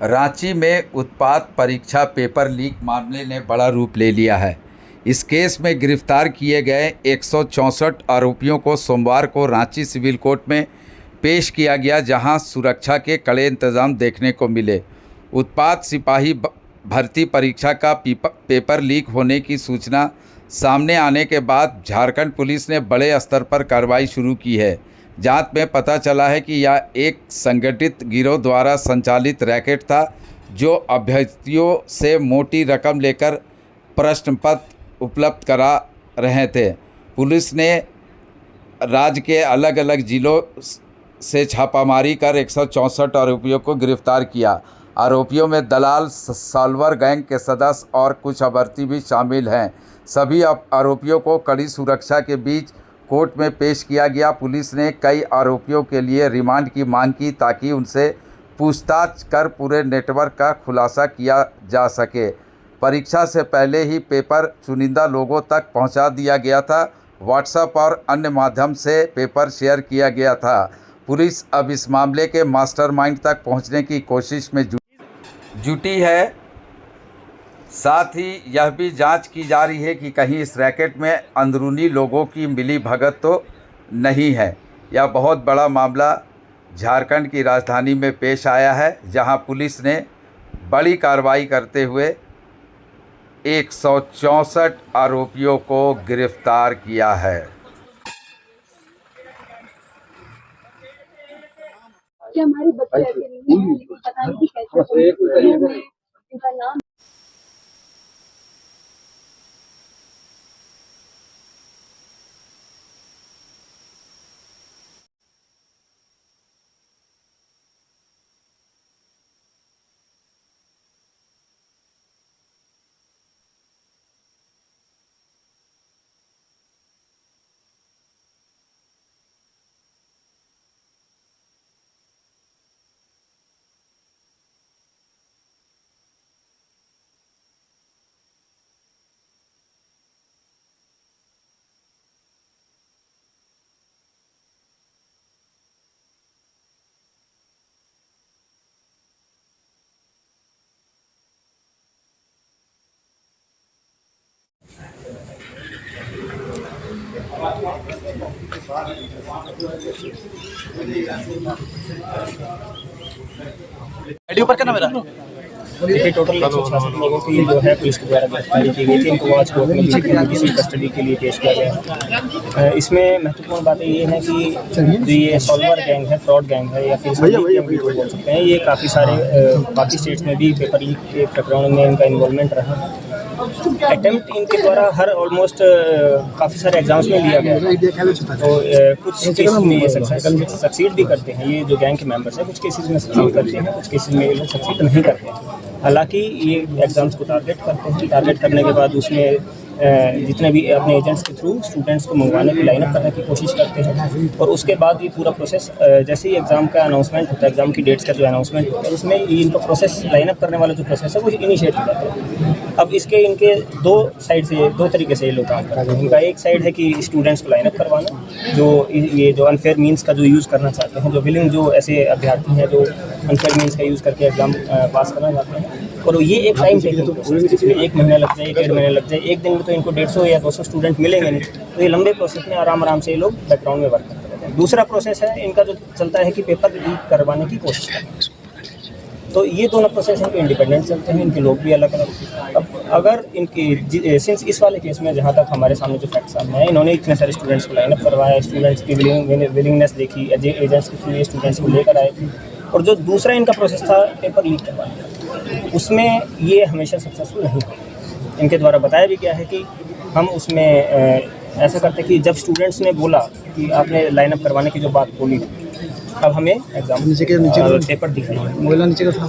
रांची में उत्पाद परीक्षा पेपर लीक मामले ने बड़ा रूप ले लिया है। इस केस में गिरफ्तार किए गए 164 आरोपियों को सोमवार को रांची सिविल कोर्ट में पेश किया गया, जहां सुरक्षा के कड़े इंतजाम देखने को मिले। उत्पाद सिपाही भर्ती परीक्षा का पेपर लीक होने की सूचना सामने आने के बाद झारखंड पुलिस ने बड़े स्तर पर कार्रवाई शुरू की है। जांच में पता चला है कि यह एक संगठित गिरोह द्वारा संचालित रैकेट था, जो अभ्यर्थियों से मोटी रकम लेकर प्रश्न पत्र उपलब्ध करा रहे थे। पुलिस ने राज्य के अलग अलग जिलों से छापामारी कर 164 आरोपियों को गिरफ्तार किया। आरोपियों में दलाल, सॉल्वर गैंग के सदस्य और कुछ अभ्यर्थी भी शामिल हैं। सभी आरोपियों को कड़ी सुरक्षा के बीच कोर्ट में पेश किया गया। पुलिस ने कई आरोपियों के लिए रिमांड की मांग की, ताकि उनसे पूछताछ कर पूरे नेटवर्क का खुलासा किया जा सके। परीक्षा से पहले ही पेपर चुनिंदा लोगों तक पहुंचा दिया गया था। व्हाट्सएप और अन्य माध्यम से पेपर शेयर किया गया था। पुलिस अब इस मामले के मास्टरमाइंड तक पहुंचने की कोशिश में जुटी है। साथ ही यह भी जांच की जा रही है कि कहीं इस रैकेट में अंदरूनी लोगों की मिली भगत तो नहीं है। यह बहुत बड़ा मामला झारखंड की राजधानी में पेश आया है, जहां पुलिस ने बड़ी कार्रवाई करते हुए 164 आरोपियों को गिरफ्तार किया है। कि हमारे बच्चे ऐसे नहीं हैं, लेकिन पता नहीं कैसे इनका नाम आईडी ऊपर करना मेरा। देखिए, टोटल 166 लोगों की जो है पुलिस के द्वारा गिरफ्तारी की गई थी। इनको आज कोर्ट में जुडिशियल कस्टडी के लिए पेश किया गया है। इसमें महत्वपूर्ण बात ये है कि जो ये सॉल्वर गैंग है, फ्रॉड गैंग है, या फिर बोल सकते हैं, ये काफ़ी सारे बाकी स्टेट्स में भी पेपर लीक के प्रकरण में इनका इन्वॉल्वमेंट रहा है। अटेम्प्ट इनके द्वारा हर ऑलमोस्ट काफ़ी सारे एग्जाम्स में लिया गया है। तो कुछ केसेस में ये सक्सीड भी करते हैं। ये जो गैंग के मेंबर्स हैं, कुछ केसेस में सक्सीड करते हैं, कुछ केसेस में ये लोग सक्सीड नहीं करते हैं। हालांकि ये एग्ज़ाम्स को टारगेट करते हैं। टारगेट करने के बाद उसमें जितने भी अपने एजेंट्स के थ्रू स्टूडेंट्स को मंगवाने की लाइनअप करने की कोशिश करते हैं। और उसके बाद ये पूरा प्रोसेस, जैसे ही एग्ज़ाम का अनाउंसमेंट होता है, एग्ज़ाम की डेट्स का जो अनाउंसमेंट होता है, उसमें इनका प्रोसेस लाइनअप करने वाला जो प्रोसेस है वो इनिशिएट हो जाता है। अब इनके दो साइड से, दो तरीके से ये लोग काम करते हैं। इनका एक साइड है कि स्टूडेंट्स को लाइनअप करवाना, जो अनफेयर मीन्स का जो यूज़ करना चाहते हैं, जो विलिंग जो ऐसे अभ्यर्थी हैं जो अनफेयर मीन्स का यूज़ करके एग्ज़ाम पास करना चाहते हैं। और ये एक टाइम टेकिंग प्रोसेस, जिसमें 1 महीना लग जाए, 1.5 महीने लग जाए, एक दिन में तो इनको 150 या 200 स्टूडेंट मिलेंगे नहीं। तो ये लंबे प्रोसेस में आराम से ये लोग बैकग्राउंड में वर्क करते रहते हैं। दूसरा प्रोसेस है इनका जो चलता है कि पेपर लीक करवाने की कोशिश करना। तो ये दोनों प्रोसेस इनके इंडिपेंडेंट चलते हैं, इनके लोग भी अलग अलग। अब अगर इनकी सिंस इस वाले केस में जहाँ तक हमारे सामने जो फैक्ट सामने है, इन्होंने इतने सारे स्टूडेंट्स को लाइनअप करवाया, स्टूडेंट्स की विलिंगनेस देखी, एजेंट्स के थ्रू स्टूडेंट्स को लेकर आए। और जो दूसरा इनका प्रोसेस था पेपर लीक करवाने का, उसमें ये हमेशा सक्सेसफुल नहीं हुआ। इनके द्वारा बताया भी गया है कि हम उसमें ऐसा करते कि जब स्टूडेंट्स ने बोला कि आपने लाइनअप करवाने की जो बात बोली, अब हमें एग्जाम पेपर दिखाई